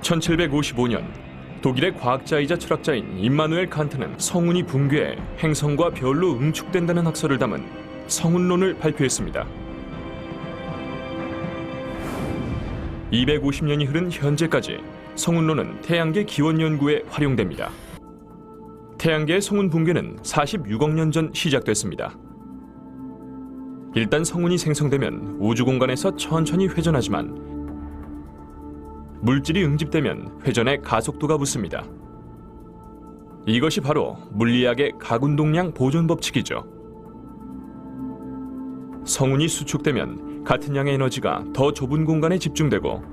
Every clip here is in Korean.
1755년 독일의 과학자이자 철학자인 임마누엘 칸트는 성운이 붕괴해 행성과 별로 응축된다는 학설을 담은 성운론을 발표했습니다. 250년이 흐른 현재까지 성운론은 태양계 기원 연구에 활용됩니다. 태양계의 성운 붕괴는 46억 년 전 시작됐습니다. 일단 성운이 생성되면 우주 공간에서 천천히 회전하지만 물질이 응집되면 회전에 가속도가 붙습니다. 이것이 바로 물리학의 각운동량 보존 법칙이죠. 성운이 수축되면 같은 양의 에너지가 더 좁은 공간에 집중되고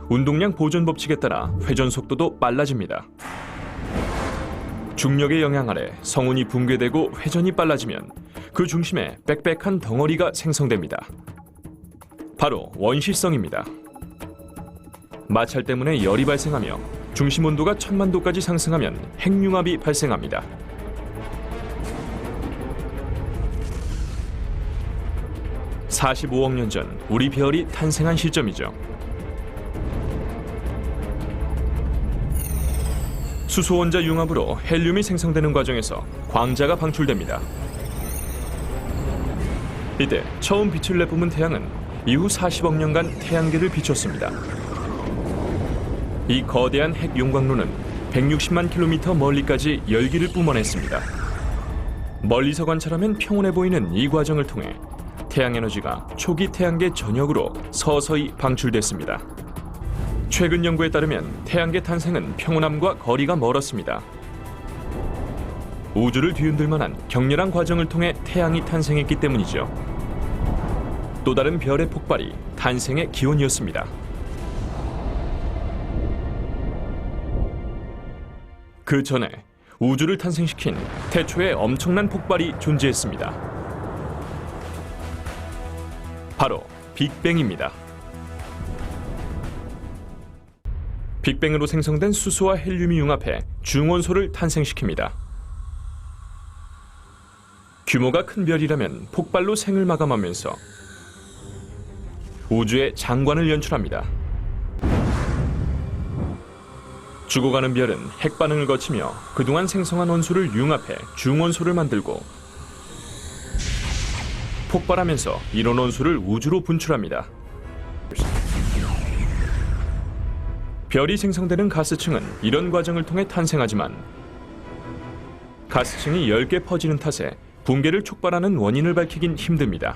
운동량 보존 법칙에 따라 회전 속도도 빨라집니다. 중력의 영향 아래 성운이 붕괴되고 회전이 빨라지면 그 중심에 빽빽한 덩어리가 생성됩니다. 바로 원시성입니다. 마찰 때문에 열이 발생하며 중심 온도가 1000만 도까지 상승하면 핵융합이 발생합니다. (45억 년) 전 우리 별이 탄생한 시점이죠. 수소 원자 융합으로 헬륨이 생성되는 과정에서 광자가 방출됩니다. 이때 처음 빛을 내뿜은 태양은 이후 40억 년간 태양계를 비췄습니다. 이 거대한 핵 용광로는 160만 킬로미터 멀리까지 열기를 뿜어냈습니다. 멀리서 관찰하면 평온해 보이는 이 과정을 통해 태양 에너지가 초기 태양계 전역으로 서서히 방출됐습니다. 최근 연구에 따르면 태양계 탄생은 평온함과 거리가 멀었습니다. 우주를 뒤흔들 만한 격렬한 과정을 통해 태양이 탄생했기 때문이죠. 또 다른 별의 폭발이 탄생의 기원이었습니다. 그 전에 우주를 탄생시킨 태초의 엄청난 폭발이 존재했습니다. 바로 빅뱅입니다. 빅뱅으로 생성된 수소와 헬륨이 융합해 중원소를 탄생시킵니다. 규모가 큰 별이라면 폭발로 생을 마감하면서 우주의 장관을 연출합니다. 죽어가는 별은 핵반응을 거치며 그동안 생성한 원소를 융합해 중원소를 만들고 폭발하면서 이런 원소를 우주로 분출합니다. 별이 생성되는 가스층은 이런 과정을 통해 탄생하지만 가스층이 10개 퍼지는 탓에 붕괴를 촉발하는 원인을 밝히긴 힘듭니다.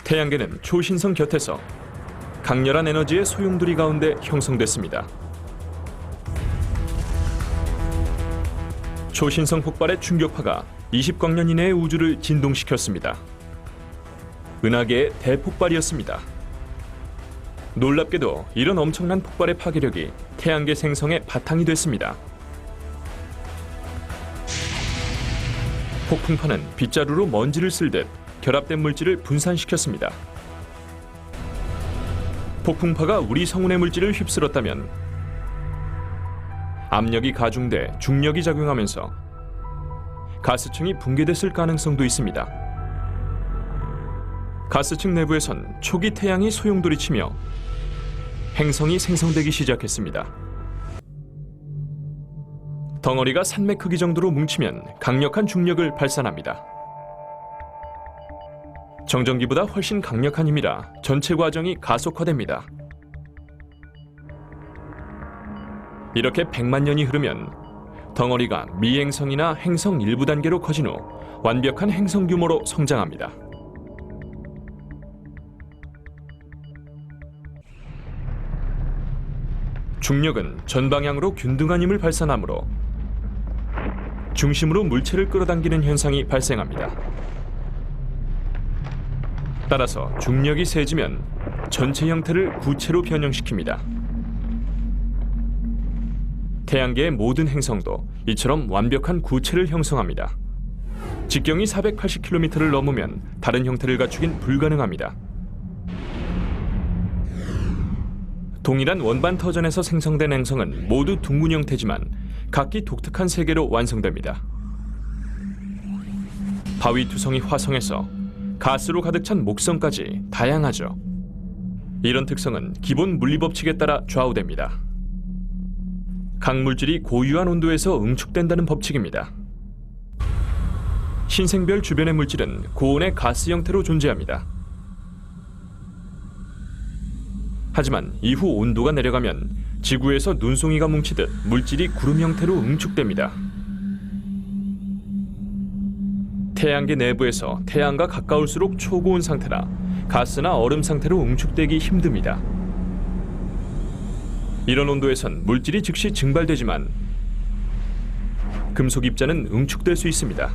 태양계는 초신성 곁에서 강렬한 에너지의 소용돌이 가운데 형성됐습니다. 초신성 폭발의 충격파가 20광년 이내의 우주를 진동시켰습니다. 은하계의 대폭발이었습니다. 놀랍게도 이런 엄청난 폭발의 파괴력이 태양계 생성의 바탕이 됐습니다. 폭풍파는 빗자루로 먼지를 쓸듯 결합된 물질을 분산시켰습니다. 폭풍파가 우리 성운의 물질을 휩쓸었다면 압력이 가중돼 중력이 작용하면서 가스층이 붕괴됐을 가능성도 있습니다. 가스층 내부에선 초기 태양이 소용돌이치며 행성이 생성되기 시작했습니다. 덩어리가 산맥 크기 정도로 뭉치면 강력한 중력을 발산합니다. 정전기보다 훨씬 강력한 힘이라 전체 과정이 가속화됩니다. 이렇게 100만 년이 흐르면 덩어리가 미행성이나 행성 일부 단계로 커진 후 완벽한 행성 규모로 성장합니다. 중력은 전방향으로 균등한 힘을 발산하므로 중심으로 물체를 끌어당기는 현상이 발생합니다. 따라서 중력이 세지면 전체 형태를 구체로 변형시킵니다. 태양계의 모든 행성도 이처럼 완벽한 구체를 형성합니다. 직경이 480km를 넘으면 다른 형태를 갖추긴 불가능합니다. 동일한 원반 터전에서 생성된 행성은 모두 둥근 형태지만 각기 독특한 세계로 완성됩니다. 바위 투성이 화성에서 가스로 가득 찬 목성까지 다양하죠. 이런 특성은 기본 물리법칙에 따라 좌우됩니다. 각 물질이 고유한 온도에서 응축된다는 법칙입니다. 신생별 주변의 물질은 고온의 가스 형태로 존재합니다. 하지만 이후 온도가 내려가면 지구에서 눈송이가 뭉치듯 물질이 구름 형태로 응축됩니다. 태양계 내부에서 태양과 가까울수록 초고온 상태라 가스나 얼음 상태로 응축되기 힘듭니다. 이런 온도에선 물질이 즉시 증발되지만 금속 입자는 응축될 수 있습니다.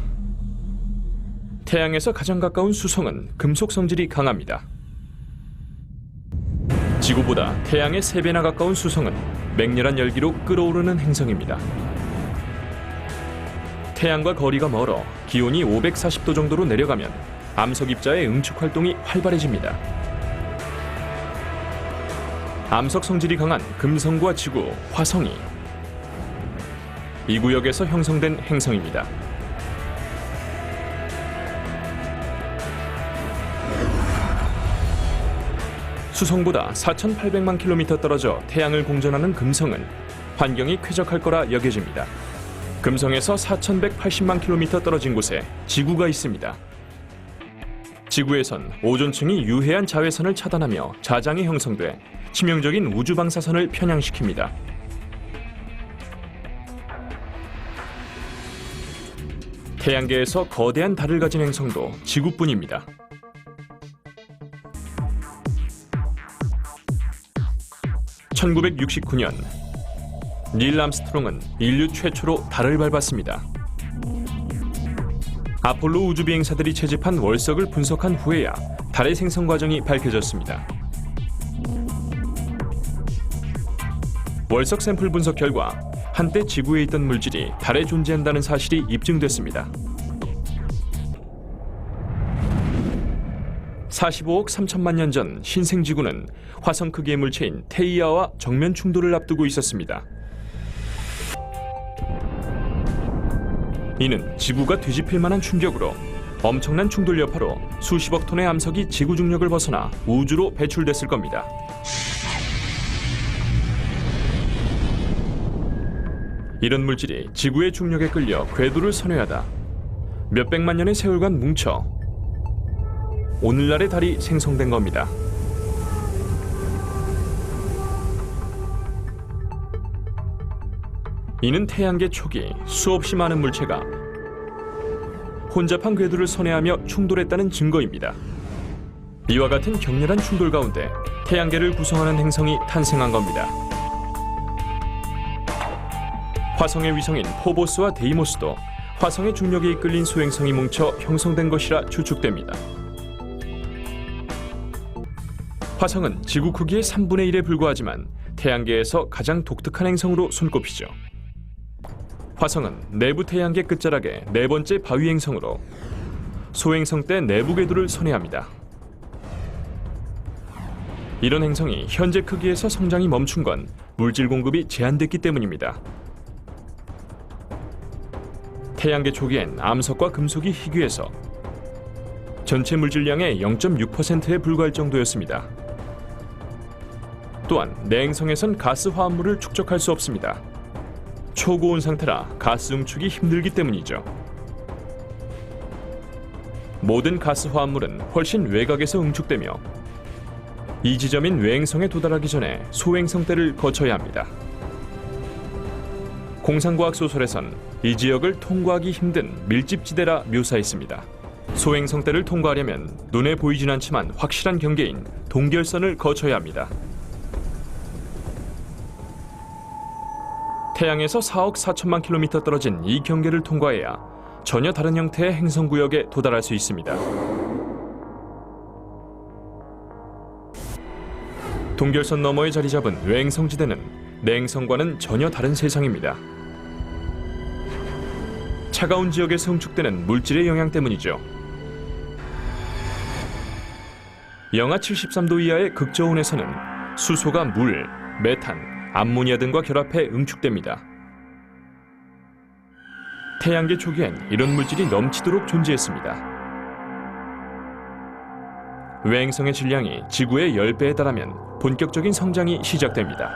태양에서 가장 가까운 수성은 금속 성질이 강합니다. 지구보다 태양의 3배나 가까운 수성은 맹렬한 열기로 끓어오르는 행성입니다. 태양과 거리가 멀어 기온이 540도 정도로 내려가면 암석 입자의 응축 활동이 활발해집니다. 암석 성질이 강한 금성과 지구, 화성이 이 구역에서 형성된 행성입니다. 수성보다 4,800만 킬로미터 떨어져 태양을 공전하는 금성은 환경이 쾌적할 거라 여겨집니다. 금성에서 4,180만 킬로미터 떨어진 곳에 지구가 있습니다. 지구에선 오존층이 유해한 자외선을 차단하며 자장이 형성돼 치명적인 우주 방사선을 편향시킵니다. 태양계에서 거대한 달을 가진 행성도 지구뿐입니다. 1969년 닐 암스트롱은 인류 최초로 달을 밟았습니다. 아폴로 우주비행사들이 채집한 월석을 분석한 후에야 달의 생성 과정이 밝혀졌습니다. 월석 샘플 분석 결과 한때 지구에 있던 물질이 달에 존재한다는 사실이 입증됐습니다. 45억 3천만 년 전 신생지구는 화성 크기의 물체인 테이아와 정면 충돌을 앞두고 있었습니다. 이는 지구가 뒤집힐 만한 충격으로 엄청난 충돌 여파로 수십억 톤의 암석이 지구 중력을 벗어나 우주로 배출됐을 겁니다. 이런 물질이 지구의 중력에 끌려 궤도를 선회하다 몇백만 년의 세월간 뭉쳐 오늘날의 달이 생성된 겁니다. 이는 태양계 초기 수없이 많은 물체가 혼잡한 궤도를 선회하며 충돌했다는 증거입니다. 이와 같은 격렬한 충돌 가운데 태양계를 구성하는 행성이 탄생한 겁니다. 화성의 위성인 포보스와 데이모스도 화성의 중력에 이끌린 소행성이 뭉쳐 형성된 것이라 추측됩니다. 화성은 지구 크기의 3분의 1에 불과하지만 태양계에서 가장 독특한 행성으로 손꼽히죠. 화성은 내부 태양계 끝자락의 4번째 바위 행성으로 소행성 때 내부 궤도를 선회합니다. 이런 행성이 현재 크기에서 성장이 멈춘 건 물질 공급이 제한됐기 때문입니다. 태양계 초기엔 암석과 금속이 희귀해서 전체 물질량의 0.6%에 불과할 정도였습니다. 또한 내행성에선 가스 화합물을 축적할 수 없습니다. 초고온 상태라 가스 응축이 힘들기 때문이죠. 모든 가스 화합물은 훨씬 외곽에서 응축되며 이 지점인 외행성에 도달하기 전에 소행성 때를 거쳐야 합니다. 공상과학 소설에선 이 지역을 통과하기 힘든 밀집지대라 묘사했습니다. 소행성 때를 통과하려면 눈에 보이진 않지만 확실한 경계인 동결선을 거쳐야 합니다. 태양에서 4억 4천만 킬로미터 떨어진 이 경계를 통과해야 전혀 다른 형태의 행성구역에 도달할 수 있습니다. 동결선 너머에 자리 잡은 외행성지대는 내행성과는 전혀 다른 세상입니다. 차가운 지역에서 응축되는 물질의 영향 때문이죠. 영하 73도 이하의 극저온에서는 수소가 물, 메탄, 암모니아 등과 결합해 응축됩니다. 태양계 초기엔 이런 물질이 넘치도록 존재했습니다. 외행성의 질량이 지구의 10배에 달하면 본격적인 성장이 시작됩니다.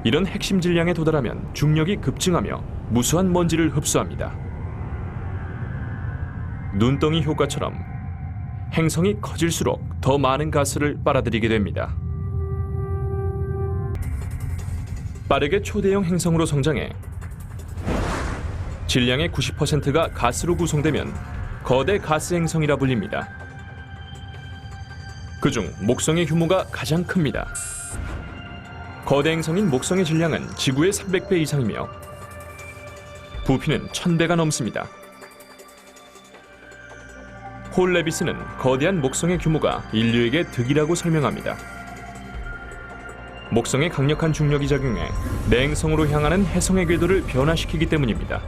이런 핵심 질량에 도달하면 중력이 급증하며 무수한 먼지를 흡수합니다. 눈덩이 효과처럼 행성이 커질수록 더 많은 가스를 빨아들이게 됩니다. 빠르게 초대형 행성으로 성장해 질량의 90%가 가스로 구성되면 거대 가스 행성이라 불립니다. 그중 목성의 규모가 가장 큽니다. 거대 행성인 목성의 질량은 지구의 300배 이상이며 부피는 1000배가 넘습니다. 홀 레비스는 거대한 목성의 규모가 인류에게 득이라고 설명합니다. 목성의 강력한 중력이 작용해 내행성으로 향하는 해성의 궤도를 변화시키기 때문입니다.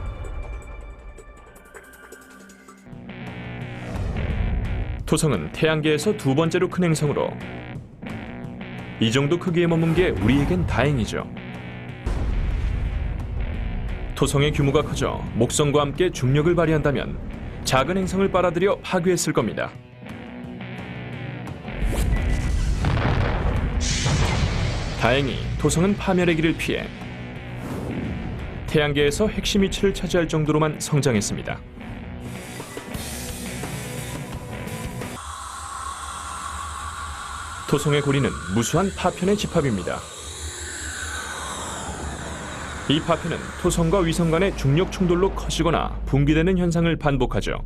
토성은 태양계에서 두 번째로 큰 행성으로 이 정도 크기에 머문 게 우리에겐 다행이죠. 토성의 규모가 커져 목성과 함께 중력을 발휘한다면 작은 행성을 빨아들여 파괴했을 겁니다. 다행히 토성은 파멸의 길을 피해 태양계에서 핵심 위치를 차지할 정도로만 성장했습니다. 토성의 고리는 무수한 파편의 집합입니다. 이 파편은 토성과 위성 간의 중력 충돌로 커지거나 붕괴되는 현상을 반복하죠.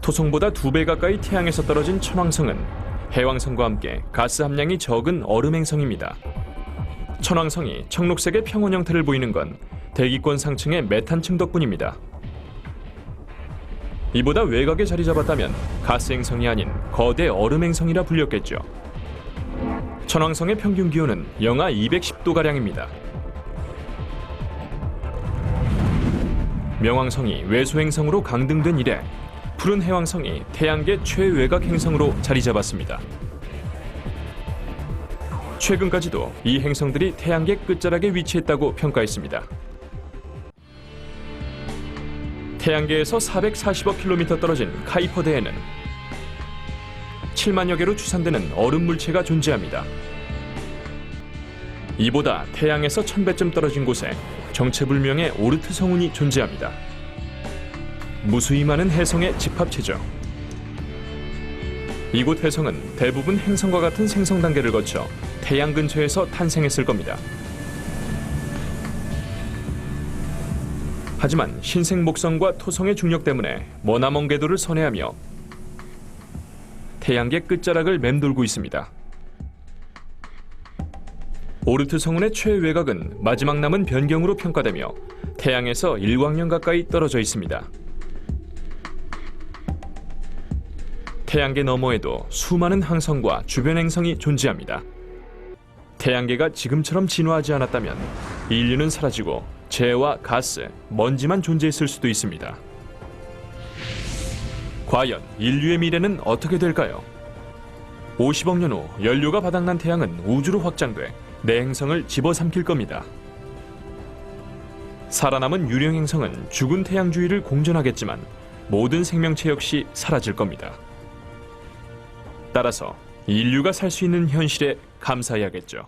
토성보다 2배 가까이 태양에서 떨어진 천왕성은 해왕성과 함께 가스 함량이 적은 얼음 행성입니다. 천왕성이 청록색의 평원 형태를 보이는 건 대기권 상층의 메탄층 덕분입니다. 이보다 외곽에 자리 잡았다면 가스 행성이 아닌 거대 얼음 행성이라 불렸겠죠. 천왕성의 평균 기온은 영하 210도가량입니다. 명왕성이 외소 행성으로 강등된 이래 푸른 해왕성이 태양계 최외곽 행성으로 자리 잡았습니다. 최근까지도 이 행성들이 태양계 끝자락에 위치했다고 평가했습니다. 태양계에서 440억 킬로미터 떨어진 카이퍼대에는 7만여 개로 추산되는 얼음 물체가 존재합니다. 이보다 태양에서 1000배쯤 떨어진 곳에 정체불명의 오르트 성운이 존재합니다. 무수히 많은 해성의 집합체죠. 이곳 해성은 대부분 행성과 같은 생성 단계를 거쳐 태양 근처에서 탄생했을 겁니다. 하지만 신생 목성과 토성의 중력 때문에 머나먼 궤도를 선회하며 태양계 끝자락을 맴돌고 있습니다. 오르트 성운의 최외곽은 마지막 남은 변경으로 평가되며 태양에서 일광년 가까이 떨어져 있습니다. 태양계 너머에도 수많은 항성과 주변 행성이 존재합니다. 태양계가 지금처럼 진화하지 않았다면 인류는 사라지고 재와 가스, 먼지만 존재했을 수도 있습니다. 과연 인류의 미래는 어떻게 될까요? 50억 년 후 연료가 바닥난 태양은 우주로 확장돼 내 행성을 집어삼킬 겁니다. 살아남은 유령 행성은 죽은 태양 주위를 공전하겠지만 모든 생명체 역시 사라질 겁니다. 따라서 인류가 살 수 있는 현실에 감사해야겠죠.